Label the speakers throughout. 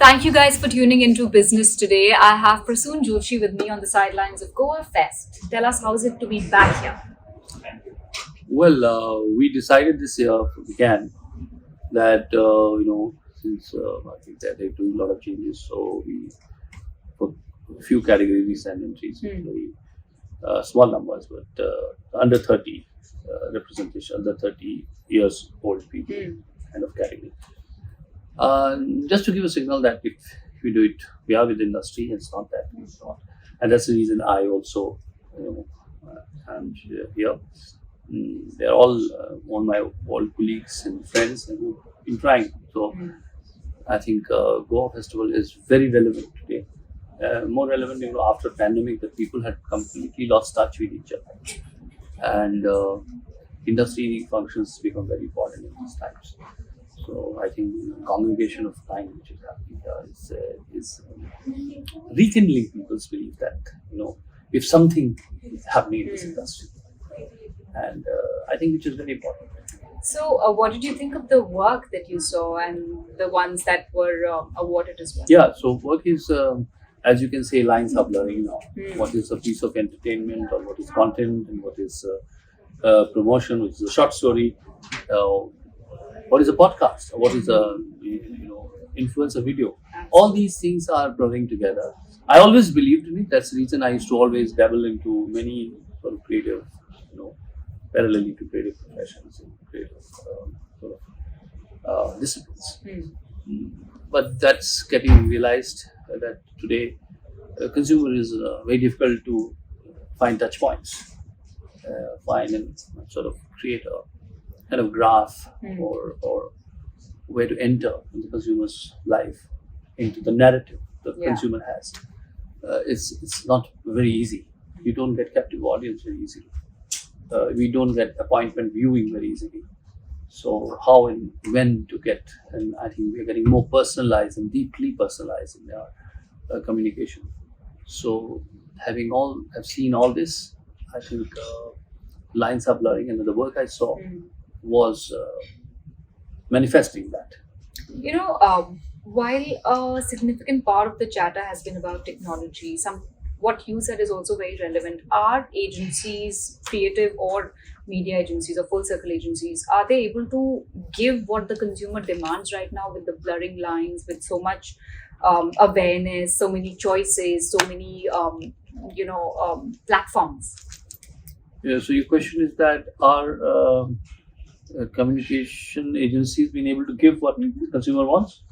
Speaker 1: Thank you guys for tuning into business today. I have Prasoon Joshi with me on the sidelines of Goa Fest. Tell us, how is it to be back here?
Speaker 2: Well, we decided this year from McCann that since I think that they're doing a lot of changes, so we for a few categories we send entries, very small numbers, but under 30 representation, under 30 years old people kind of category. Just to give a signal that if we do it, we are with the industry. It's not that it's not, and that's the reason I also am here. They're all my old colleagues and friends and who've been trying. So I think Goa Festival is very relevant today. More relevant after pandemic, that people had completely lost touch with each other, and industry functions become very important in these times. So I think congregation of time which is happening here is rekindling people's belief that if something is happening in this industry, and I think which is very important.
Speaker 1: So, what did you think of the work that you saw and the ones that were awarded as well?
Speaker 2: Yeah, so work is, as you can say, lines are blurring now. What is a piece of entertainment, or what is content, and what is promotion, which is a short story, what is a podcast, or what is a influencer video. All these things are blurring together. I always believed in it. That's the reason I used to always dabble into many sort of creative, parallelly to creative professions and creative disciplines. But that's getting realized that today consumer is very difficult to find touch points, find and sort of create a kind of graph or where to enter in the consumer's life, into the narrative the consumer has. It's not very easy. You don't get captive audience very easily. We don't get appointment viewing very easily. So how and when to get, and I think we're getting more personalized and deeply personalized in our communication. So have seen all this, I think lines are blurring, and the work I saw was manifesting that.
Speaker 1: While a significant part of the chatter has been about technology, what you said is also very relevant. Are agencies, creative or media agencies or full circle agencies, are they able to give what the consumer demands right now with the blurring lines, with so much awareness, so many choices, so many platforms?
Speaker 2: Yeah, so your question is that are communication agencies being able to give what the consumer wants?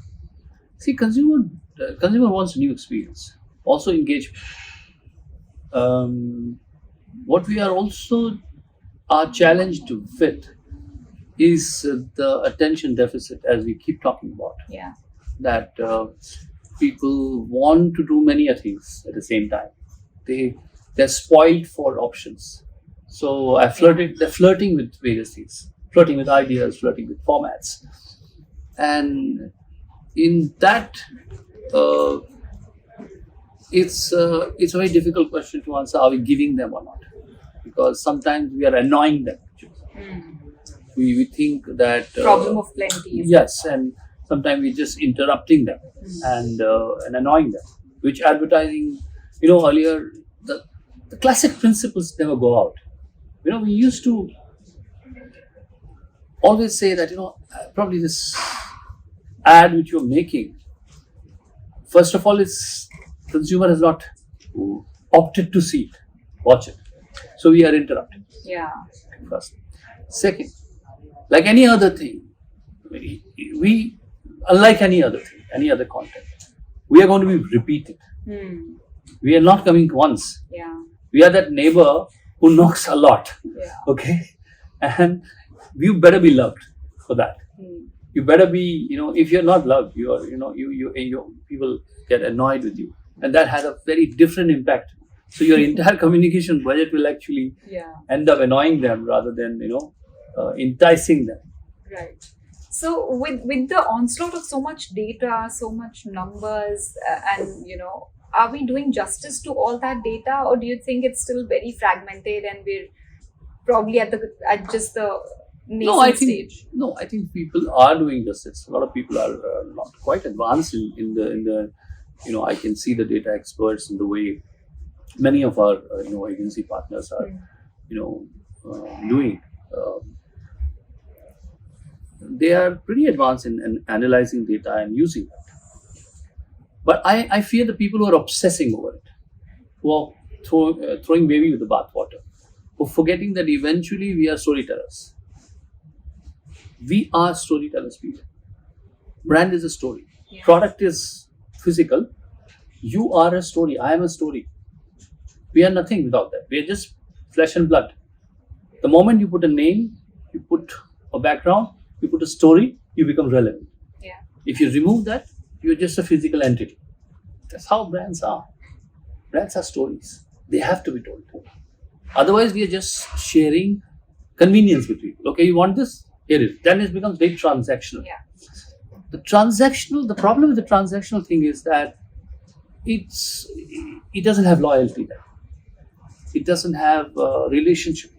Speaker 2: See, consumer wants a new experience, also engagement. What we are also challenged with is the attention deficit, as we keep talking about.
Speaker 1: Yeah.
Speaker 2: That people want to do many things at the same time. They're spoiled for options. So they're flirting with various things, flirting with ideas, flirting with formats, and in that. It's a very difficult question to answer. Are we giving them or not? Because sometimes we are annoying them. We think that
Speaker 1: problem of plenty.
Speaker 2: Yes, and sometimes we're just interrupting them and annoying them. Which advertising, earlier the classic principles never go out. We used to always say that probably this ad which you're making, first of all, it's consumer has not opted to see it, watch it. So we are interrupting.
Speaker 1: Yeah.
Speaker 2: First. Second, like any other thing, we unlike any other thing, any other content, we are going to be repeated. We are not coming once.
Speaker 1: Yeah.
Speaker 2: We are that neighbor who knocks a lot.
Speaker 1: Yeah.
Speaker 2: Okay? And you better be loved for that. You better be, if you're not loved, you are, you people get annoyed with you. And that has a very different impact. So your entire communication budget will actually end up annoying them rather than enticing them.
Speaker 1: Right. So with the onslaught of so much data, so much numbers, and are we doing justice to all that data, or do you think it's still very fragmented and we're probably at just the
Speaker 2: No, I
Speaker 1: nascent
Speaker 2: think
Speaker 1: stage?
Speaker 2: no. I think people are doing this. It's a lot of people are not quite advanced in the. I can see the data experts in the way many of our agency partners are doing. They are pretty advanced in analyzing data and using it. But I fear the people who are obsessing over it, who are throwing baby with the bathwater, who are forgetting that eventually we are storytellers. We are storytellers, people. Brand is a story.
Speaker 1: Yeah.
Speaker 2: Product is physical. You are a story. I am a story. We are nothing without that. We are just flesh and blood. The moment you put a name, you put a background, you put a story, you become relevant.
Speaker 1: Yeah.
Speaker 2: If you remove that, you're just a physical entity. That's how brands are. Brands are stories. They have to be told. Otherwise, we are just sharing convenience with people. Okay, you want this? Here it is. Then it becomes very transactional.
Speaker 1: Yeah.
Speaker 2: The problem with the transactional thing is that it doesn't have loyalty there. It doesn't have a relationship.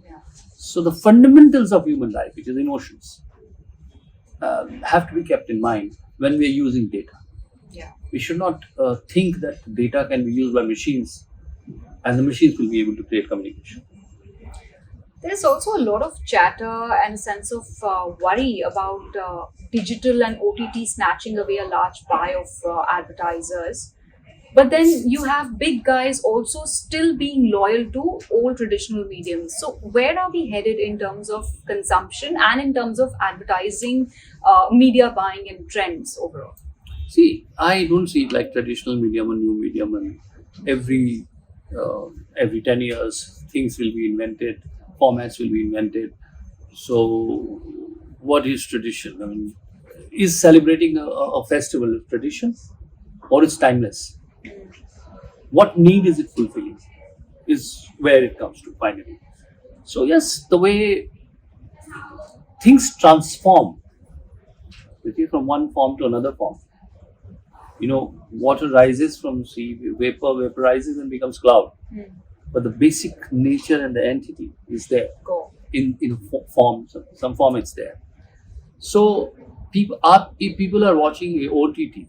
Speaker 1: Yeah.
Speaker 2: So the fundamentals of human life, which is emotions, have to be kept in mind when we are using data.
Speaker 1: Yeah.
Speaker 2: We should not think that data can be used by machines and the machines will be able to create communication.
Speaker 1: There's also a lot of chatter and a sense of worry about digital and OTT snatching away a large pie of advertisers. But then you have big guys also still being loyal to old traditional mediums. So where are we headed in terms of consumption and in terms of advertising, media buying and trends overall?
Speaker 2: See, I don't see it like traditional medium and new medium, and every 10 years things will be invented, formats will be invented. So what is tradition? I mean, is celebrating a festival a tradition or is timeless? What need is it fulfilling is where it comes to finally. So yes, the way things transform from one form to another form. Water rises from sea, vaporizes and becomes cloud. But the basic nature and the entity is there
Speaker 1: Go.
Speaker 2: in form, some form it's there. So if people are watching a OTT,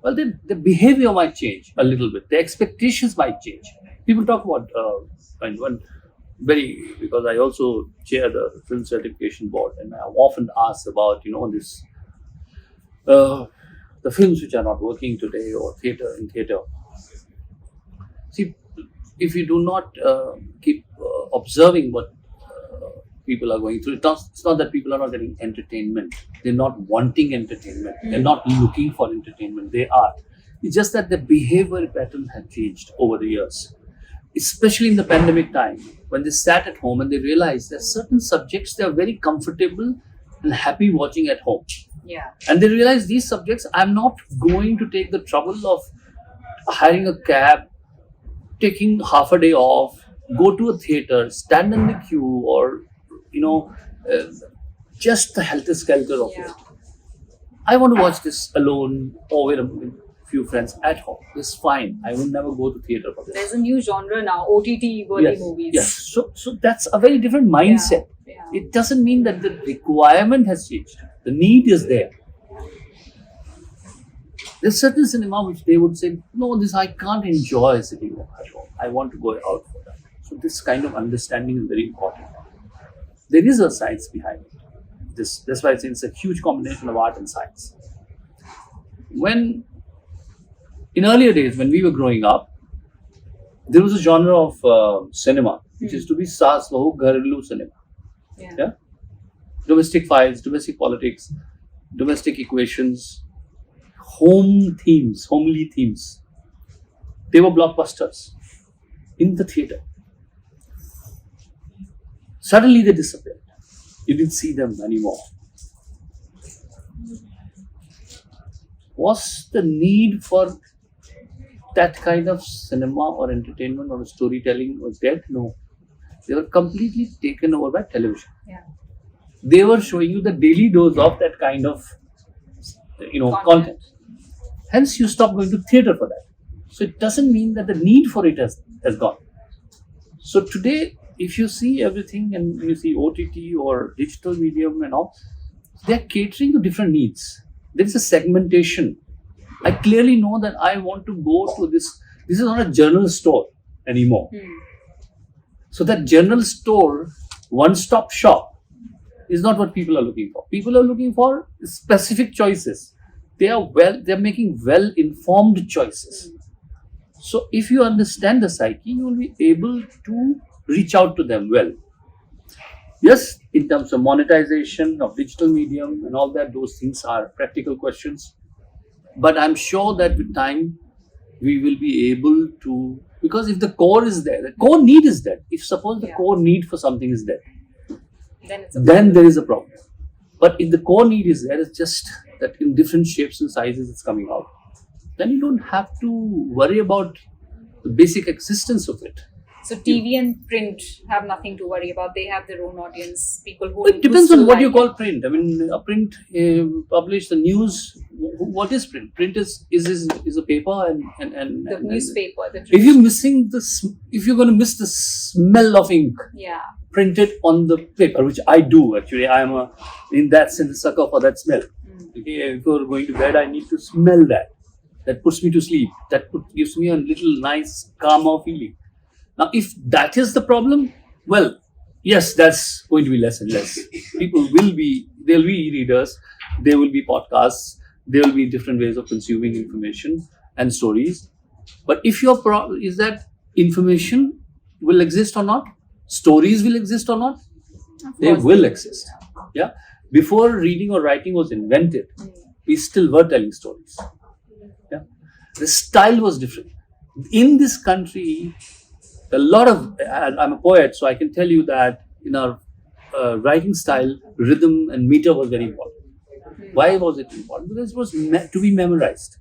Speaker 2: well, the behavior might change a little bit. The expectations might change. People talk about because I also chair the film certification board, and I'm often asked about this the films which are not working today or in theater. See, if you do not keep observing what people are going through, it's not that people are not getting entertainment. They're not wanting entertainment. They're not looking for entertainment. They are. It's just that the behavior pattern has changed over the years, especially in the pandemic time when they sat at home and they realized that certain subjects they are very comfortable and happy watching at home.
Speaker 1: Yeah.
Speaker 2: And they realize these subjects, I'm not going to take the trouble of hiring a cab, taking half a day off, go to a theater, stand in the queue, or just the helter-skelter of it. I want to watch this alone or with a few friends at home. It's fine. I will never go to theater for this.
Speaker 1: There's a new genre now, OTT worthy movies.
Speaker 2: Yes. So that's a very different mindset.
Speaker 1: Yeah.
Speaker 2: It doesn't mean that the requirement has changed. The need is there. There's certain cinema which they would say, no, this I can't enjoy sitting at home. I want to go out for that. So this kind of understanding is very important. There is a science behind it. That's why it's a huge combination of art and science. In earlier days, when we were growing up, there was a genre of cinema which is to be saas bahu gharelu cinema. Yeah? Domestic fights, domestic politics, domestic equations, homely themes. They were blockbusters in the theater. Suddenly they disappeared. You didn't see them anymore. Was the need for that kind of cinema or entertainment or storytelling was dead? No. They were completely taken over by television.
Speaker 1: Yeah.
Speaker 2: They were showing you the daily dose of that kind of content. Hence you stop going to theater for that. So it doesn't mean that the need for it has gone. So today if you see everything and you see OTT or digital medium and all, they're catering to different needs. There is a segmentation. I clearly know that I want to go to this. This is not a general store anymore. So that general store, one-stop shop, is not what people are looking for. People are looking for specific choices. They're making well-informed choices. So if you understand the psyche, you will be able to reach out to them well. Yes, in terms of monetization of digital medium and all that, those things are practical questions. But I'm sure that with time, we will be able to, because if the core is there, the core need is there. If suppose the core need for something is there, then there is a problem. But if the core need is there, it's just that in different shapes and sizes it's coming out. Then you don't have to worry about the basic existence of it.
Speaker 1: So TV and print have nothing to worry about. They have their own audience. People who
Speaker 2: It depends on what you call print. I mean, a print publish the news. What is print? Print is a paper and
Speaker 1: the newspaper.
Speaker 2: If you're going to miss the smell of ink, printed on the paper, which I do actually. I am in that sense a sucker for that smell. Okay, if you're going to bed, I need to smell that. That puts me to sleep. Gives me a little nice calmer feeling. Now, if that is the problem, well, yes, that's going to be less and less. There'll be e-readers, there will be podcasts, there will be different ways of consuming information and stories. But if your problem is that information will exist or not, stories will exist or not, they will exist. Yeah. Before reading or writing was invented, we still were telling stories. Yeah. The style was different. In this country, I'm a poet, so I can tell you that in our writing style, rhythm and meter was very important. Why was it important? Because it was to be memorized.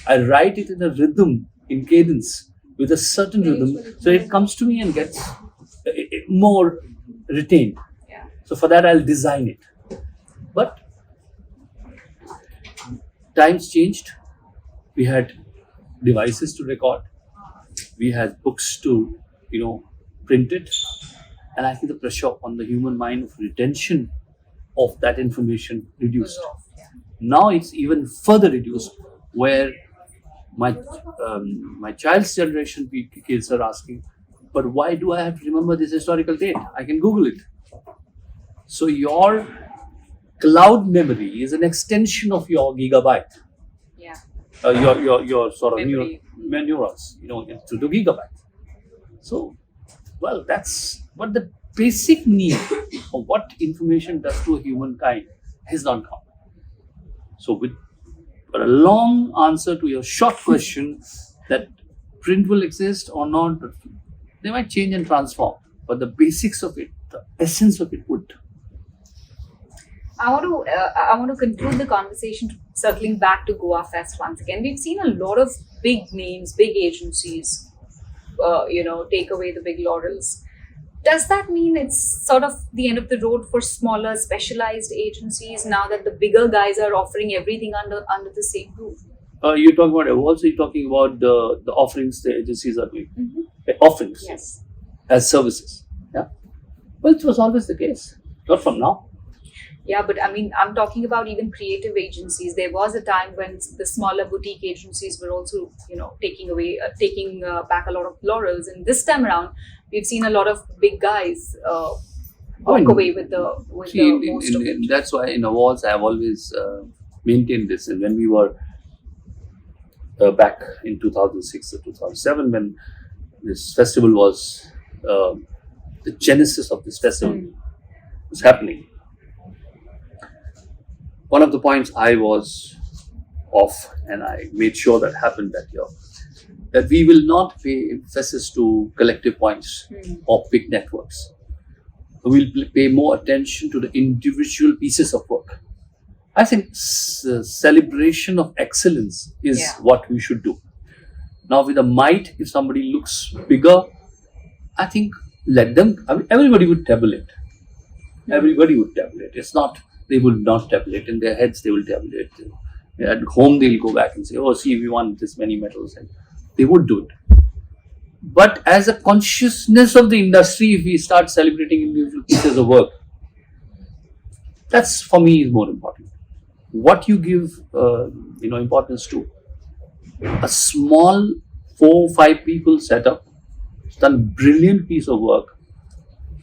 Speaker 2: I write it in a rhythm, in cadence, with a certain rhythm, so it comes to me and gets more retained. So for that, I'll design it. But times changed. We had devices to record. We had books to, print it. And I think the pressure on the human mind of retention of that information reduced. Now it's even further reduced, where my child's generation kids are asking, but why do I have to remember this historical date? I can Google it. So your cloud memory is an extension of your gigabyte. Your sort of neurons, to the gigabyte. So, well, that's what the basic need of what information does to humankind has not come. So, but a long answer to your short question that print will exist or not, they might change and transform, but the basics of it, the essence of it would.
Speaker 1: I want to conclude the conversation circling back to Goa Fest once again. We've seen a lot of big names, big agencies, take away the big laurels. Does that mean it's sort of the end of the road for smaller, specialized agencies now that the bigger guys are offering everything under the same roof?
Speaker 2: You're talking about awards, or you're talking about the offerings the agencies are doing? Offerings,
Speaker 1: yes,
Speaker 2: as services. Yeah. Well, it was always the case, not from now.
Speaker 1: Yeah, but I mean, I'm talking about even creative agencies. There was a time when the smaller boutique agencies were also, taking back a lot of laurels. And this time around, we've seen a lot of big guys walk away with the most of it.
Speaker 2: That's why in awards, I've always maintained this. And when we were back in 2006 or 2007, when this festival was, the genesis of this festival was happening. One of the points I was off, and I made sure that happened that year, that we will not pay emphasis to collective points or big networks. We'll pay more attention to the individual pieces of work. I think celebration of excellence is what we should do. Now with a might, if somebody looks bigger, I think everybody would tabulate. Everybody would tabulate. It's not, they will not tabulate. In their heads, they will tabulate. At home, they'll go back and say, oh, see, we won this many medals. And they would do it. But as a consciousness of the industry, if we start celebrating individual pieces of work, that's for me is more important. What you give, importance to. A small 4 or 5 people setup, done brilliant piece of work,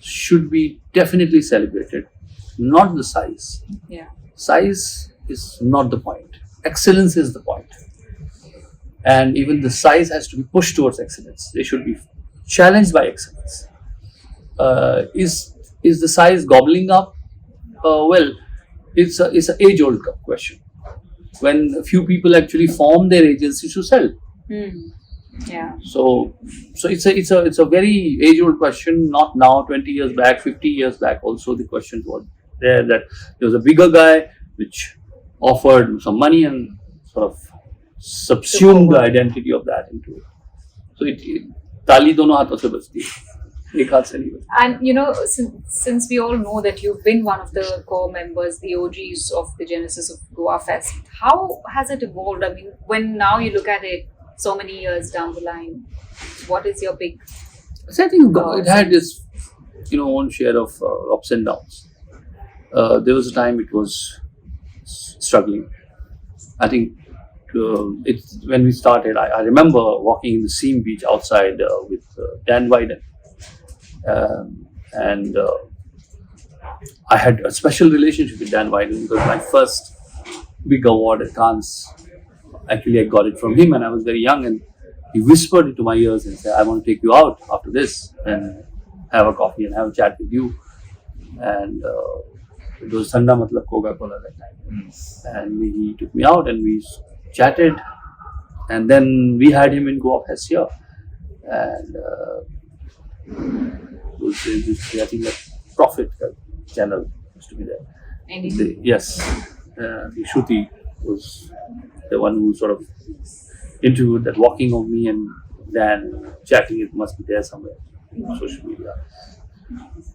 Speaker 2: should be definitely celebrated, not the size.
Speaker 1: Yeah.
Speaker 2: Size is not the point. Excellence is the point. And even the size has to be pushed towards excellence. They should be challenged by excellence. Is the size gobbling up? Well, it's an age-old question. When a few people actually form their agency to sell.
Speaker 1: Yeah.
Speaker 2: So it's a very age-old question. Not now, 20 years back, 50 years back. Also, the questions were there that there was a bigger guy which offered some money and sort of subsumed the identity of that into it. So ताली दोनों हाथों से बजती है, एक हाथ से नहीं बजती.
Speaker 1: And since we all know that you've been one of the core members, the OGs of the genesis of Goa Fest, how has it evolved? I mean, when now you look at it so many years down the line, what is your big...
Speaker 2: So I think it had its own share of ups and downs. There was a time it was struggling. I think it's when we started. I remember walking in the Seam Beach outside with Dan Wyden, and I had a special relationship with Dan Wyden because my first big award at Cannes, actually I got it from him, and I was very young, and he whispered into my ears and said, "I want to take you out after this and have a coffee and have a chat with you." And it was Thanda Matlab Coca-Cola that time. And he took me out and we chatted. And then we had him in Goa Fest here. And I think the Profit channel used to be there. Yes. The Shruti was the one who sort of interviewed that walking of me and Dan chatting. It must be there somewhere on social media.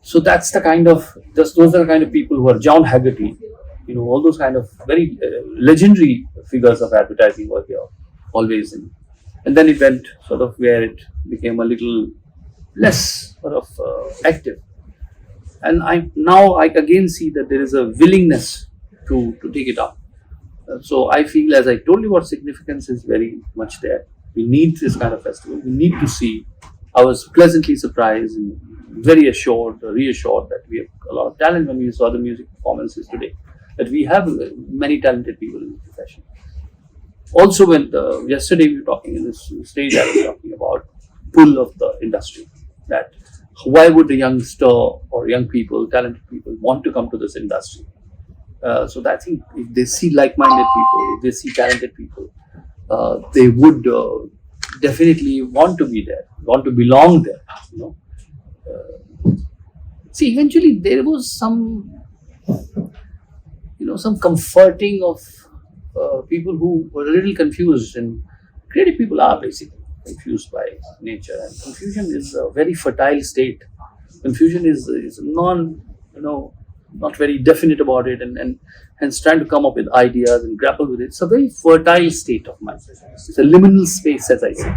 Speaker 2: So that's the kind of, those are the kind of people who are John Haggerty, all those kind of very legendary figures of advertising were here, always. And then it went sort of where it became a little less sort of active. And I again see that there is a willingness to take it up. So I feel, as I told you, what significance is very much there. We need this kind of festival. We need to see. I was pleasantly surprised and very reassured that we have a lot of talent when we saw the music performances today. That we have many talented people in the profession. Also, when yesterday we were talking in this stage, I was talking about pull of the industry. That why would a youngster or young people, talented people, want to come to this industry? So I think if they see like-minded people, if they see talented people, they would definitely want to be there, want to belong there. See, eventually there was some comforting of people who were a little confused, and creative people are basically confused by nature, and confusion is a very fertile state. Confusion is not very definite about it, and hence trying to come up with ideas and grapple with it. It's a very fertile state of mind. It's a liminal space, as I say,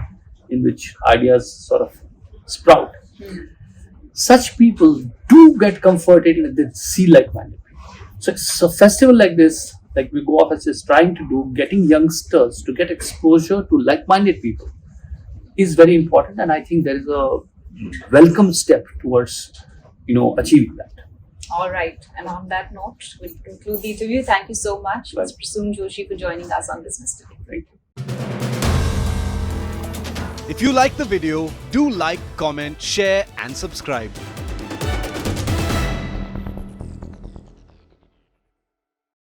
Speaker 2: in which ideas sort of sprout. Such people do get comforted when they see like-minded people. So it's a festival like this, like we Goa Fest is trying to do, getting youngsters to get exposure to like-minded people is very important, and I think there is a welcome step towards achieving that.
Speaker 1: All right. And on that note, we'll conclude the interview. Thank you so much, Mr. Prasoon Joshi, for joining us on Business Today.
Speaker 2: Thank you.
Speaker 3: If you like the video, do like, comment, share and subscribe.